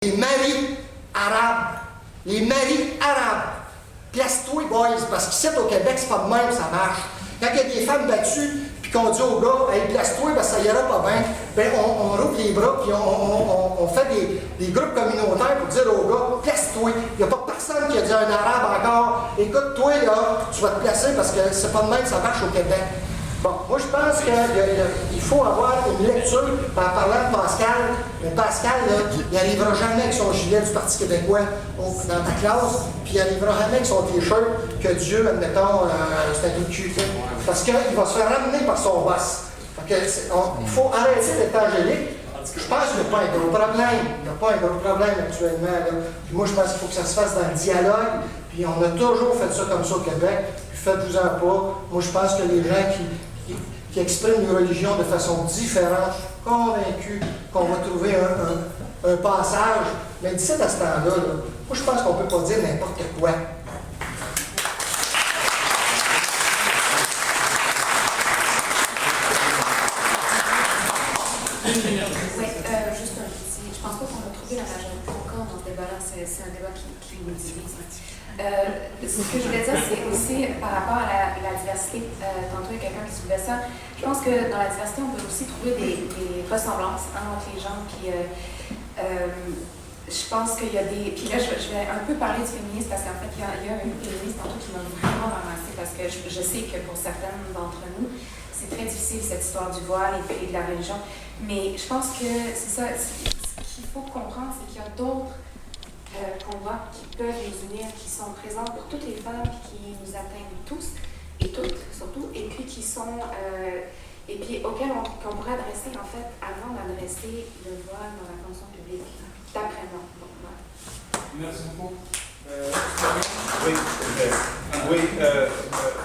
Les maris arabes. Les maris arabes. Place-toi, boys, parce qu'ici au Québec, c'est pas de même, ça marche. Quand il y a des femmes battues, puis qu'on dit aux gars, hey, place-toi, parce que ça ira pas bien, ben on rouvre les bras, puis on fait des groupes communautaires pour dire aux gars, place-toi. Il n'y a pas personne qui a dit à un arabe encore, écoute, toi, là, tu vas te placer parce que c'est pas de même, ça marche au Québec. Bon, moi je pense qu'il faut avoir une lecture, en parlant de Pascal, mais Pascal, là, il n'arrivera jamais avec son gilet du Parti québécois dans ta classe, puis il n'arrivera jamais avec son t-shirt que Dieu, admettons, c'est un trou de cul, parce qu'il va se faire ramener par son boss. Il faut arrêter d'être angélique. Je pense qu'il n'y a pas un gros problème. Il n'y a pas un gros problème actuellement. Là. Puis moi, je pense qu'il faut que ça se fasse dans le dialogue. Puis on a toujours fait ça comme ça au Québec. Puis faites-vous-en pas. Moi, je pense que les gens qui expriment une religion de façon différente, je suis convaincu qu'on va trouver un passage. Mais d'ici à ce temps-là, moi, je pense qu'on ne peut pas dire n'importe quoi. Oui, juste un petit. Je pense pas qu'on a trouvé la majorité encore dans ce débat-là. C'est un débat qui nous divise. Ce que je voulais dire, c'est aussi par rapport à la diversité. Tantôt, il y a quelqu'un qui soulevait ça. Je pense que dans la diversité, on peut aussi trouver des ressemblances entre les gens. Puis, je pense qu'il y a des. Puis là, je vais un peu parler du féminisme parce qu'en fait, il y a une féministe tantôt qui m'a vraiment ramassée parce que je sais que pour certaines d'entre nous, c'est très difficile cette histoire du voile et puis de la religion. Mais je pense que c'est ça. Ce qu'il faut comprendre, c'est qu'il y a d'autres combats qui peuvent les unir, qui sont présents pour toutes les femmes, qui nous atteignent tous et toutes surtout, et puis qui sont et puis auxquels qu'on pourrait adresser en fait avant d'adresser le voile dans la fonction publique. D'après moi. Merci beaucoup. Oui,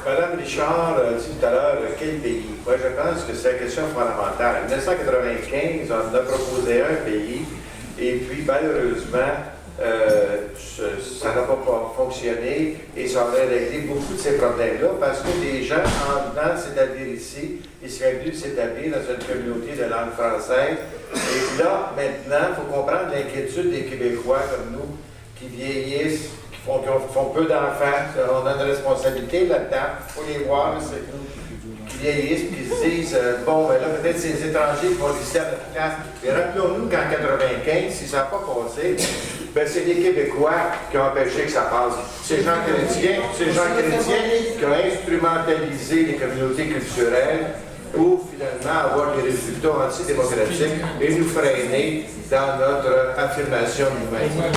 Madame Richard dit tout à l'heure quel pays. Moi, je pense que c'est la question fondamentale. En 1995, on a proposé un pays, et puis malheureusement, ça n'a pas fonctionné et ça aurait réglé beaucoup de ces problèmes-là parce que les gens, en venant s'établir ici, ils seraient venus s'établir dans une communauté de langue française. Et là, maintenant, il faut comprendre l'inquiétude des Québécois comme nous qui vieillissent, qui font peu d'enfants. On a une responsabilité là-dedans. Il faut les voir, qui vieillissent, qui se disent bon, ben là, peut-être c'est les étrangers qui vont rester à notre place. Et rappelons-nous qu'en 1995, si ça n'a pas passé, ben c'est les Québécois qui ont empêché que ça passe. Ces gens chrétiens qui ont instrumentalisé les communautés culturelles pour finalement avoir des résultats antidémocratiques et nous freiner dans notre affirmation de nous-mêmes.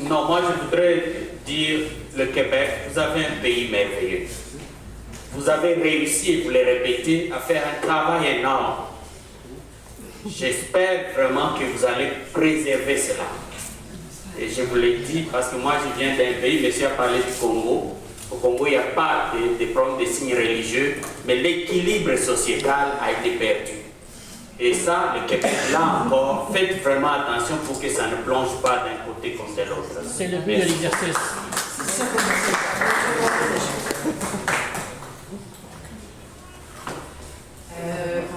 Non, moi je voudrais dire, le Québec, vous avez un pays merveilleux. Vous avez réussi, et vous le répétez, à faire un travail énorme. J'espère vraiment que vous allez préserver cela. Et je vous le dis parce que moi je viens d'un pays, monsieur a parlé du Congo. Au Congo, il n'y a pas de problème de signes religieux, mais l'équilibre sociétal a été perdu. Et ça, le Québec, là encore, faites vraiment attention pour que ça ne plonge pas d'un côté comme de l'autre. C'est le but de l'exercice.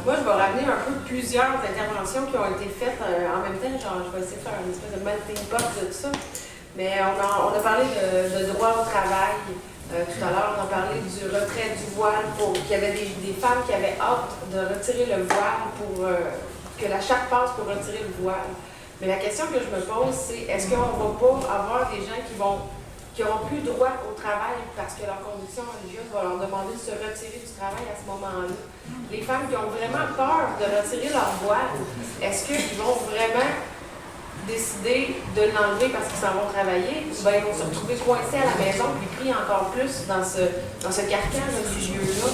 Moi, je vais ramener un peu plusieurs interventions qui ont été faites en même temps. Genre, je vais essayer de faire une espèce de melting pot de tout ça. Mais on a parlé de droit au travail. Tout à l'heure, on a parlé du retrait du voile qu'il y avait des femmes qui avaient hâte de retirer le voile pour que la charte passe pour retirer le voile. Mais la question que je me pose, c'est est-ce qu'on ne va pas avoir des gens qui n'auront plus droit au travail parce que leur condition religieuse va leur demander de se retirer du travail à ce moment-là? Les femmes qui ont vraiment peur de retirer leur voile, est-ce qu'ils vont vraiment décider de l'enlever parce qu'ils s'en vont travailler, ou bien ils vont se retrouver coincés à la maison puis pris encore plus dans ce carcan religieux-là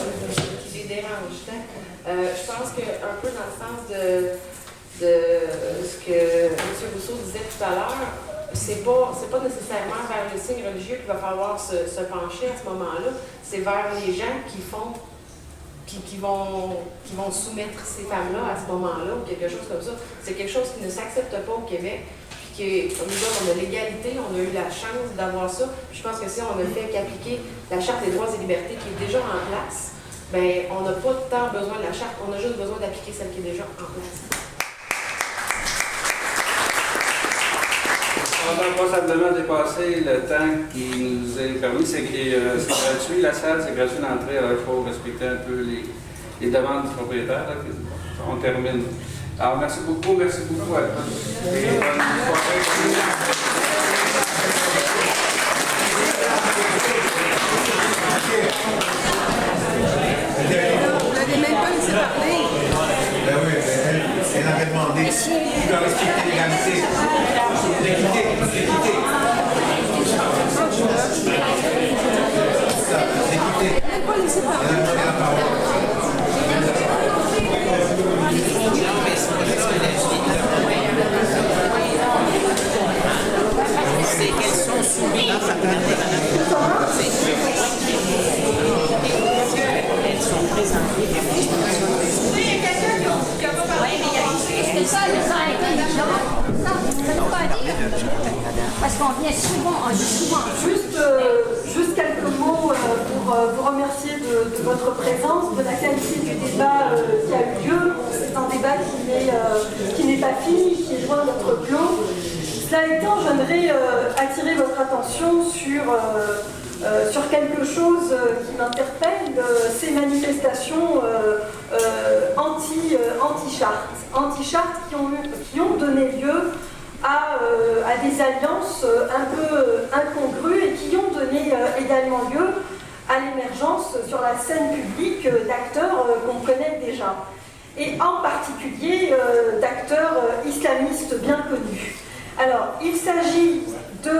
qui les dérange tant? Je pense qu'un peu dans le sens de ce que M. Rousseau disait tout à l'heure, c'est pas nécessairement vers les signes religieux qu'il va falloir se pencher à ce moment-là, c'est vers les gens qui vont soumettre ces femmes-là à ce moment-là ou quelque chose comme ça. C'est quelque chose qui ne s'accepte pas au Québec, puis comme nous autres, on a l'égalité, on a eu la chance d'avoir ça. Puis je pense que si on ne fait qu'appliquer la Charte des droits et libertés qui est déjà en place, ben on n'a pas tant besoin de la Charte, on a juste besoin d'appliquer celle qui est déjà en place. On va passablement dépasser le temps qui nous est permis. C'est gratuit, la salle, c'est gratuit l'entrée. Alors, il faut respecter un peu les demandes du propriétaire. Là. On termine. Alors, merci beaucoup à tous. Et bonne soirée. Vous n'avez même pas laissé parler. Ben oui, elle avait demandé. Tu dois respecter l'égalité. L'équité. L'équité. Même pas laissé parler. Elle a demandé la parole. C'est qu'elles sont soumises. Elles sont présentées. Oui, il y a quelqu'un qui a pas parlé. C'est ça, le ça ne veut pas dire. Parce qu'on vient souvent, on dit souvent. Juste quelques mots pour vous remercier de votre présence, de la qualité du débat qui a eu lieu. C'est un débat qui n'est pas fini, qui est loin d'être clos. Cela étant, j'aimerais attirer votre attention sur quelque chose qui m'interpelle, ces manifestations anti-charte qui ont donné lieu à des alliances un peu incongrues et qui ont donné également lieu à l'émergence sur la scène publique d'acteurs qu'on connaît déjà, et en particulier d'acteurs islamistes bien connus. Alors, il s'agit de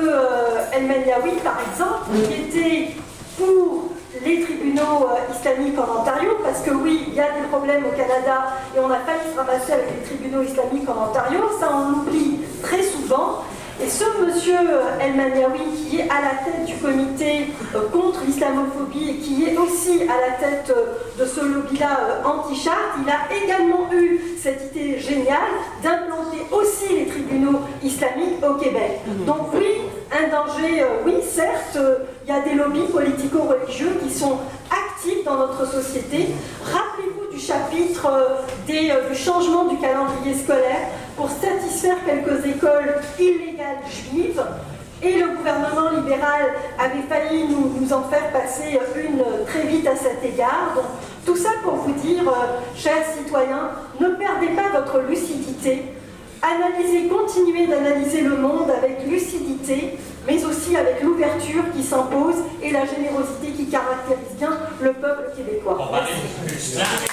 El Menyaoui, par exemple, qui était pour les tribunaux islamiques en Ontario, parce que oui, il y a des problèmes au Canada et on a failli se ramasser avec les tribunaux islamiques en Ontario, ça on oublie très souvent. Et ce monsieur El Menyaoui, qui est à la tête du comité contre l'islamophobie et qui est aussi à la tête de ce lobby-là anti-charte, il a également eu cette idée géniale d'implanter aussi les tribunaux islamiques au Québec. Donc oui, un danger, oui, certes, il y a des lobbies politico-religieux qui sont actifs dans notre société. Rappelez-vous du chapitre du changement du calendrier scolaire pour satisfaire quelques écoles illégales juives, et le gouvernement libéral avait failli nous en faire passer une très vite à cet égard. Donc, tout ça pour vous dire, chers citoyens, ne perdez pas votre lucidité, continuez d'analyser le monde avec lucidité, mais aussi avec l'ouverture qui s'impose et la générosité qui caractérise bien le peuple québécois. Merci.